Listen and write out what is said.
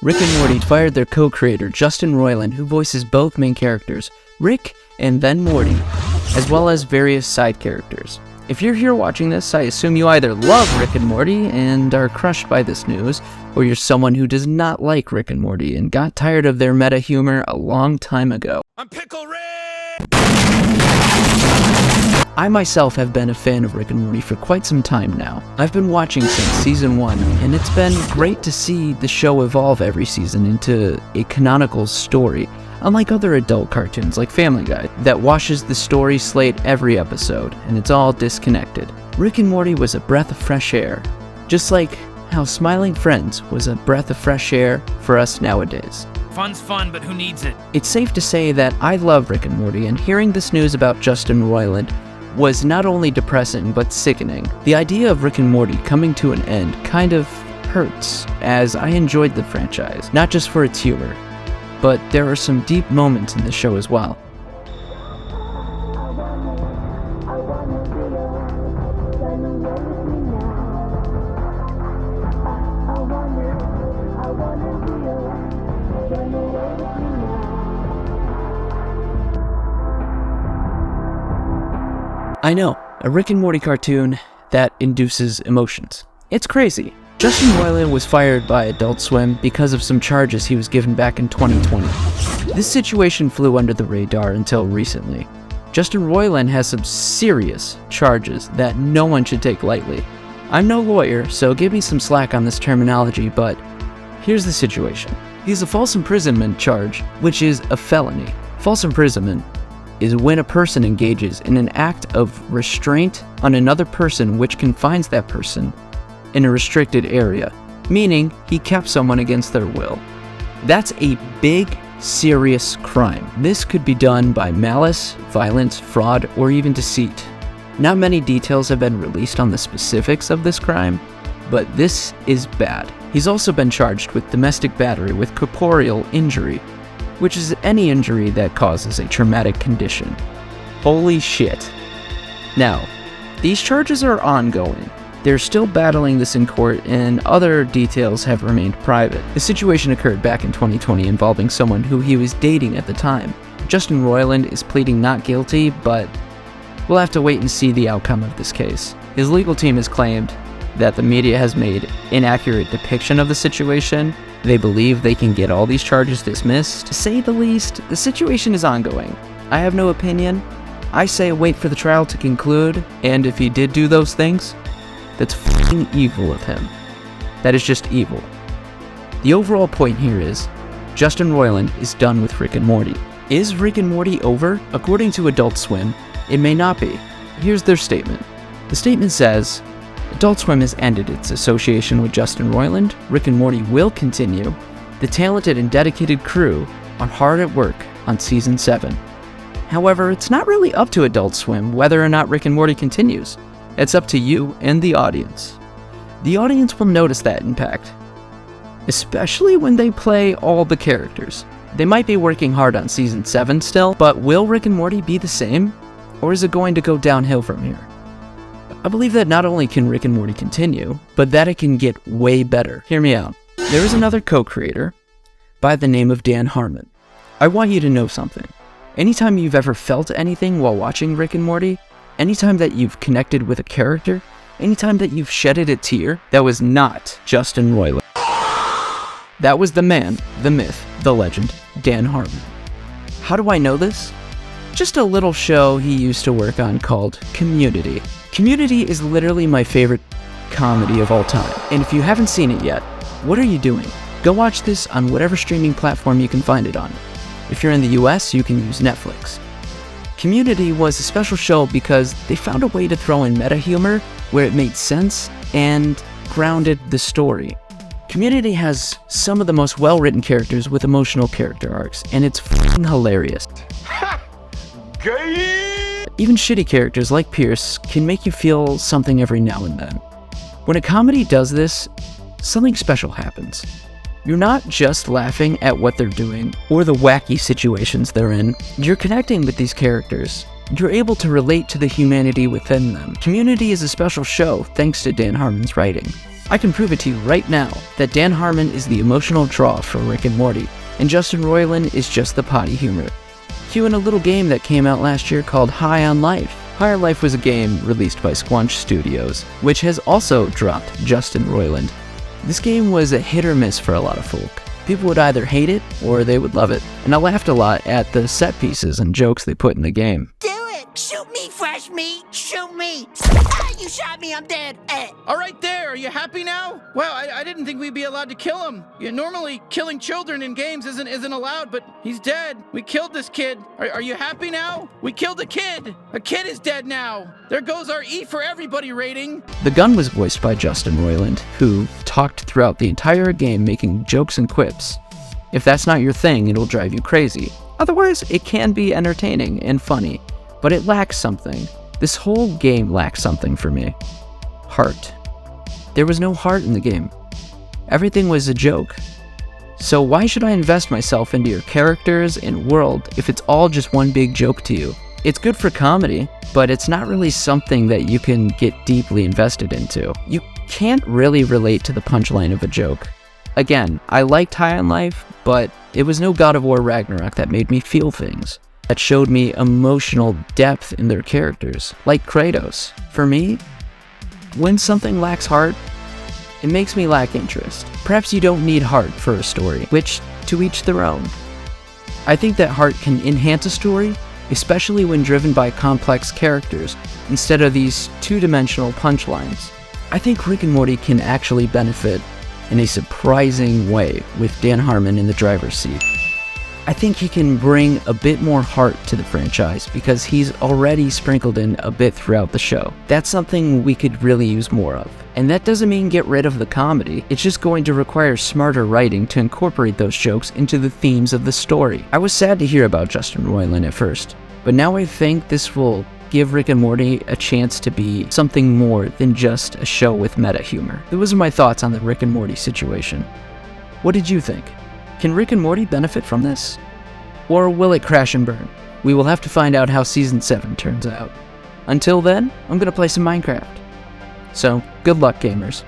Rick and Morty fired their co-creator Justin Roiland, who voices both main characters, Rick and then Morty, as well as various side characters. If you're here watching this, I assume you either love Rick and Morty and are crushed by this news, or you're someone who does not like Rick and Morty and got tired of their meta humor a long time ago. I'm Pickle Rick! I myself have been a fan of Rick and Morty for quite some time now. I've been watching since season 1, and it's been great to see the show evolve every season into a canonical story, unlike other adult cartoons like Family Guy, that washes the story slate every episode, and it's all disconnected. Rick and Morty was a breath of fresh air, just like how Smiling Friends was a breath of fresh air for us nowadays. Fun's fun, but who needs it? It's safe to say that I love Rick and Morty, and hearing this news about Justin Roiland was not only depressing, but sickening. The idea of Rick and Morty coming to an end kind of hurts, as I enjoyed the franchise, not just for its humor, but there are some deep moments in the show as well. I know, a Rick and Morty cartoon that induces emotions. It's crazy. Justin Roiland was fired by Adult Swim because of some charges he was given back in 2020. This situation flew under the radar until recently. Justin Roiland has some serious charges that no one should take lightly. I'm no lawyer, so give me some slack on this terminology, but here's the situation. He has a false imprisonment charge, which is a felony. False imprisonment is when a person engages in an act of restraint on another person which confines that person in a restricted area, meaning he kept someone against their will. That's a big, serious crime. This could be done by malice, violence, fraud, or even deceit. Not many details have been released on the specifics of this crime, but this is bad. He's also been charged with domestic battery with corporeal injury, which is any injury that causes a traumatic condition. Holy shit. Now, these charges are ongoing. They're still battling this in court, and other details have remained private. The situation occurred back in 2020 involving someone who he was dating at the time. Justin Roiland is pleading not guilty, but we'll have to wait and see the outcome of this case. His legal team has claimed that the media has made inaccurate depiction of the situation. They believe they can get all these charges dismissed. To say the least, the situation is ongoing. I have no opinion. I say wait for the trial to conclude, and if he did do those things, that's f***ing evil of him. That is just evil. The overall point here is, Justin Roiland is done with Rick and Morty. Is Rick and Morty over? According to Adult Swim, it may not be. Here's their statement. The statement says, Adult Swim has ended its association with Justin Roiland. Rick and Morty will continue. The talented and dedicated crew are hard at work on Season 7. However, it's not really up to Adult Swim whether or not Rick and Morty continues. It's up to you and the audience. The audience will notice that impact, especially when they play all the characters. They might be working hard on Season 7 still, but will Rick and Morty be the same? Or is it going to go downhill from here? I believe that not only can Rick and Morty continue, but that it can get way better. Hear me out. There is another co-creator by the name of Dan Harmon. I want you to know something. Anytime you've ever felt anything while watching Rick and Morty, anytime that you've connected with a character, anytime that you've shedded a tear, that was not Justin Roiland. That was the man, the myth, the legend, Dan Harmon. How do I know this? Just a little show he used to work on called Community. Community is literally my favorite comedy of all time, and if you haven't seen it yet, what are you doing? Go watch this on whatever streaming platform you can find it on. If you're in the US, you can use Netflix. Community was a special show because they found a way to throw in meta humor where it made sense and grounded the story. Community has some of the most well-written characters with emotional character arcs, and it's f***ing hilarious. Even shitty characters like Pierce can make you feel something every now and then. When a comedy does this, something special happens. You're not just laughing at what they're doing or the wacky situations they're in. You're connecting with these characters. You're able to relate to the humanity within them. Community is a special show thanks to Dan Harmon's writing. I can prove it to you right now that Dan Harmon is the emotional draw for Rick and Morty, and Justin Roiland is just the potty humor. Cue in a little game that came out last year called High on Life. High on Life was a game released by Squanch Studios, which has also dropped Justin Roiland. This game was a hit or miss for a lot of folk. People would either hate it or they would love it, and I laughed a lot at the set pieces and jokes they put in the game. Shoot me, fresh meat! Shoot me! Ah, you shot me, I'm dead! All right there, are you happy now? Wow, I didn't think we'd be allowed to kill him. Normally, killing children in games isn't allowed, but he's dead. We killed this kid. Are you happy now? We killed a kid! A kid is dead now! There goes our E for everybody rating! The gun was voiced by Justin Roiland, who talked throughout the entire game making jokes and quips. If that's not your thing, it'll drive you crazy. Otherwise, it can be entertaining and funny. But it lacks something. This whole game lacks something for me. Heart. There was no heart in the game. Everything was a joke. So why should I invest myself into your characters and world if it's all just one big joke to you? It's good for comedy, but it's not really something that you can get deeply invested into. You can't really relate to the punchline of a joke. Again, I liked High on Life, but it was no God of War Ragnarok that made me feel things, that showed me emotional depth in their characters, like Kratos. For me, when something lacks heart, it makes me lack interest. Perhaps you don't need heart for a story, which, to each their own. I think that heart can enhance a story, especially when driven by complex characters, instead of these two-dimensional punchlines. I think Rick and Morty can actually benefit in a surprising way with Dan Harmon in the driver's seat. I think he can bring a bit more heart to the franchise because he's already sprinkled in a bit throughout the show. That's something we could really use more of. And that doesn't mean get rid of the comedy, it's just going to require smarter writing to incorporate those jokes into the themes of the story. I was sad to hear about Justin Roiland at first, but now I think this will give Rick and Morty a chance to be something more than just a show with meta humor. Those are my thoughts on the Rick and Morty situation. What did you think? Can Rick and Morty benefit from this? Or will it crash and burn? We will have to find out how Season 7 turns out. Until then, I'm gonna play some Minecraft. So, good luck, gamers.